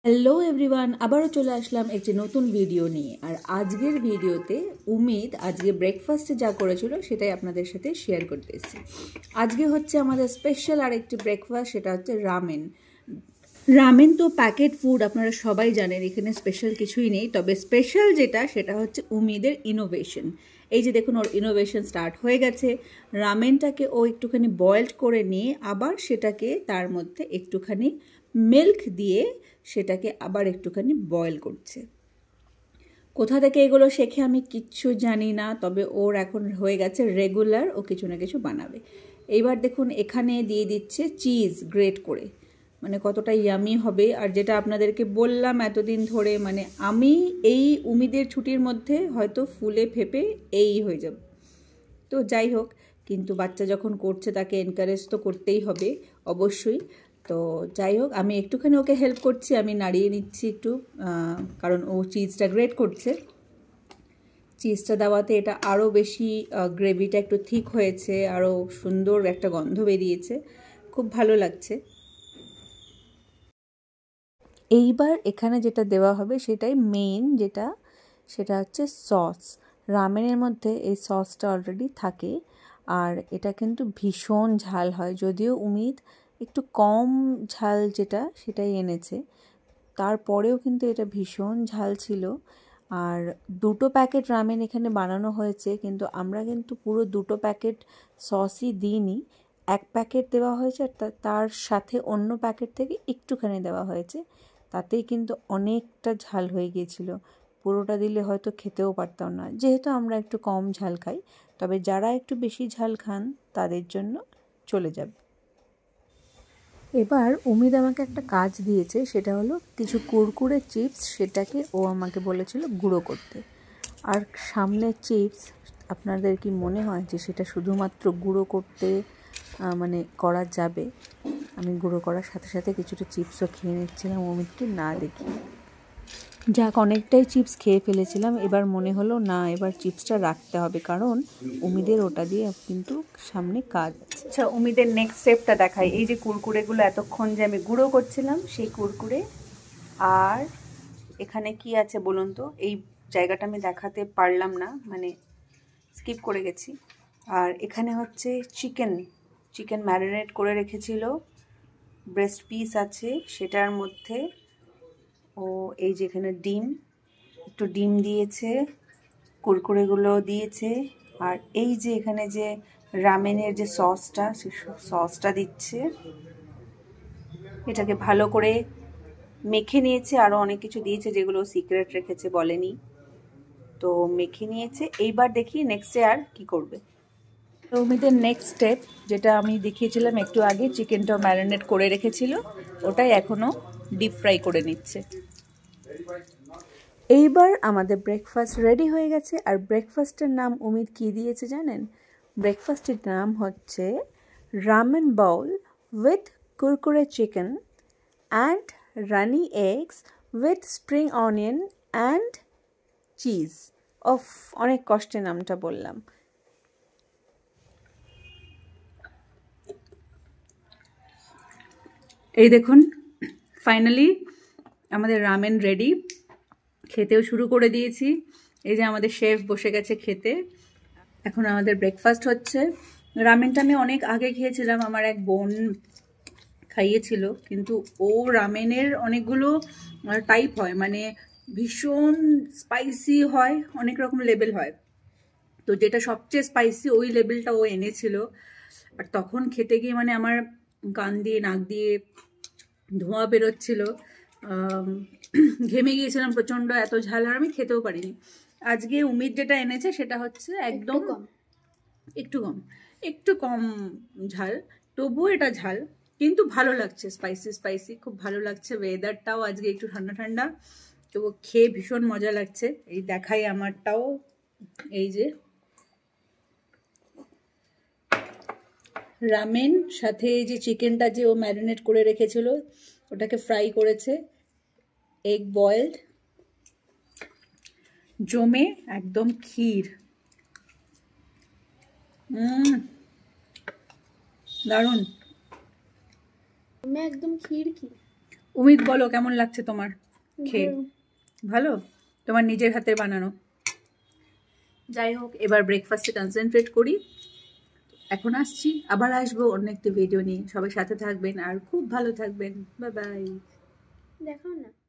Hello everyone, আবারও চলে আসলাম একটি নতুন ভিডিও নিয়ে। আর আজকের ভিডিওতে উমিদ আজকে ব্রেকফাস্টে যা করেছিল সেটাই আপনাদের সাথে শেয়ার করতে এসেছি। আজকে হচ্ছে আমাদের স্পেশাল আরেকটি ব্রেকফাস্ট, সেটা হচ্ছে রামেন। রামেন তো প্যাকেট ফুড, আপনারা সবাই জানেন, এখানে স্পেশাল কিছুই নেই। তবে স্পেশাল যেটা সেটা হচ্ছে উমিদের ইনোভেশন। এই যে দেখুন, ওর ইনোভেশন স্টার্ট হয়ে গেছে। রামেনটাকে ও একটুখানি বয়েলড করে নিয়ে আবার সেটাকে তার মধ্যে একটুখানি মিল্ক দিয়ে সেটাকে আবার একটুখানি বয়েল করছে। কোথা থেকে এগুলো শেখে আমি কিচ্ছু জানি না, তবে ওর এখন হয়ে গেছে রেগুলার, ও কিছু না কিছু বানাবে। এইবার দেখুন এখানে দিয়ে দিচ্ছে চিজ গ্রেট করে, মানে কতটা ইয়ামি হবে। আর যেটা আপনাদেরকে বললাম এতদিন ধরে, মানে আমি এই উমিদের ছুটির মধ্যে হয়তো ফুলে ফেপে এই হয়ে যাব। তো যাই হোক, কিন্তু বাচ্চা যখন করছে তাকে এনকারেজ তো করতেই হবে অবশ্যই। তো যাই হোক, আমি একটুখানি ওকে হেল্প করছি, আমি নাড়িয়ে নিচ্ছি একটু, কারণ ও চিজটা গ্রেট করছে। চিজটা দেওয়াতে এটা আরও বেশি গ্রেভিটা একটু থিক হয়েছে, আরও সুন্দর একটা গন্ধ বেরিয়েছে, খুব ভালো লাগছে। এইবার এখানে যেটা দেওয়া হবে সেটাই মেইন, সেটা হচ্ছে সস। রামেনের মধ্যে এই সসটা অলরেডি থাকে, আর এটা কিন্তু ভীষণ ঝাল হয়। যদিও উমিদ একটু কম ঝাল সেটাই এনেছে, তারপরেও কিন্তু এটা ভীষণ ঝাল ছিল। আর 2টো প্যাকেট রামেন এখানে বানানো হয়েছে, কিন্তু আমরা কিন্তু পুরো 2টো প্যাকেট সসই দিইনি। 1 প্যাকেট দেওয়া হয়েছে, আর তার সাথে অন্য প্যাকেট থেকে একটুখানি দেওয়া হয়েছে। তাতেই কিন্তু অনেকটা ঝাল হয়ে গিয়েছিল। পুরোটা দিলে হয়তো খেতেও পারতাম না, যেহেতু আমরা একটু কম ঝাল খাই। তবে যারা একটু বেশি ঝাল খান তাদের জন্য চলে যাবে। এবার উমিদ আমাকে একটা কাজ দিয়েছে, সেটা হলো কিছু কুরকুরে চিপস, সেটাকে ও আমাকে বলেছিল গুঁড়ো করতে। আর সামনের চিপস, আপনাদের কি মনে হয় যে সেটা শুধুমাত্র গুঁড়ো করতে মানে করা যাবে? আমি গুঁড়ো করার সাথে সাথে কিছুটা চিপসও খেয়ে নিচ্ছিলাম উমিদকে না দেখিয়ে। যাক, অনেকটাই চিপস খেয়ে ফেলেছিলাম। এবার মনে হলো না, এবার চিপসটা রাখতে হবে, কারণ উমিদের ওটা দিয়ে কিন্তু সামনে কাজ আছে। আচ্ছা, উমিদের নেক্সট স্টেপটা দেখাই। এই যে কুরকুরেগুলো এতক্ষণ যে আমি গুঁড়ো করছিলাম, সেই কুরকুরে। আর এখানে কি আছে বলুন তো? এই জায়গাটা আমি দেখাতে পারলাম না, মানে স্কিপ করে গেছি। আর এখানে হচ্ছে চিকেন ম্যারিনেট করে রেখেছিল, ব্রেস্ট পিস আছে সেটার মধ্যে। ও এই যে এখানে একটু ডিম দিয়েছে, কুরকুরেগুলো দিয়েছে। আর এই যে এখানে যে রামেনের যে সসটা, সেই সসটা দিচ্ছে। এটাকে ভালো করে মেখে নিয়েছে, আরও অনেক কিছু দিয়েছে যেগুলো সিক্রেট রেখেছে, বলেনি। তো মেখে নিয়েছে। এইবার দেখি নেক্সটে আর কি করবে। উমিদের নেক্সট স্টেপ, যেটা আমি দেখিয়েছিলাম একটু আগে, চিকেনটা ম্যারিনেট করে রেখেছিল, ওটাই এখনও ডিপ ফ্রাই করে নিচ্ছে। এইবার আমাদের ব্রেকফাস্ট রেডি হয়ে গেছে। আর ব্রেকফাস্টের নাম উমিদ কি দিয়েছে জানেন? ব্রেকফাস্টের নাম হচ্ছে ramen Baul with Kurkure chicken and Rani eggs with spring onion and cheese. Of, অনেক কষ্টে নামটা বললাম। এই দেখুন, ফাইনালি আমাদের রামেন রেডি। খেতেও শুরু করে দিয়েছি। এই যে আমাদের শেফ বসে গেছে খেতে। এখন আমাদের ব্রেকফাস্ট হচ্ছে। রামেনটা আমি অনেক আগে খেয়েছিলাম, আমার এক বোন খাইয়েছিল। কিন্তু ও রামেনের অনেকগুলো টাইপ হয়, মানে ভীষণ স্পাইসি হয়, অনেক রকম লেভেল হয়। তো যেটা সবচেয়ে স্পাইসি ওই লেভেলটা ও এনেছিল। আর তখন খেতে গিয়ে মানে আমার কান দিয়ে নাক দিয়ে ধোঁয়া বেরোচ্ছিল, ঘেমে গিয়েছিলাম প্রচণ্ড, এত ঝাল। আর আমি খেতেও পারিনি। আজকে উমিদ যেটা এনেছে সেটা হচ্ছে একদম একটু কম ঝাল, তবুও এটা ঝাল, কিন্তু ভালো লাগছে, স্পাইসি খুব ভালো লাগছে। ওয়েদারটাও আজকে একটু ঠান্ডা ঠান্ডা, তো খেয়ে ভীষণ মজা লাগছে। এই দেখাই আমারটাও, এই যে রামেন, সাথে এই যে চিকেনটা যে ও ম্যারিনেট করে রেখেছিল, ওটাকে ফ্রাই করেছে, এগ বয়েলড, জমে একদম ক্ষীর। দারুণ। একদম ক্ষীর কি উমিদ বলো কেমন লাগছে তোমার খেয়ে? ভালো, তোমার নিজের হাতে বানানো। যাই হোক, এবার ব্রেকফাস্টে কনসেন্ট্রেট করি। এখন আসছি, আবার আসবো অন্য একটি ভিডিও নিয়ে। সবাই সাথে থাকবেন আর খুব ভালো থাকবেন। Bye bye. দেখাও না।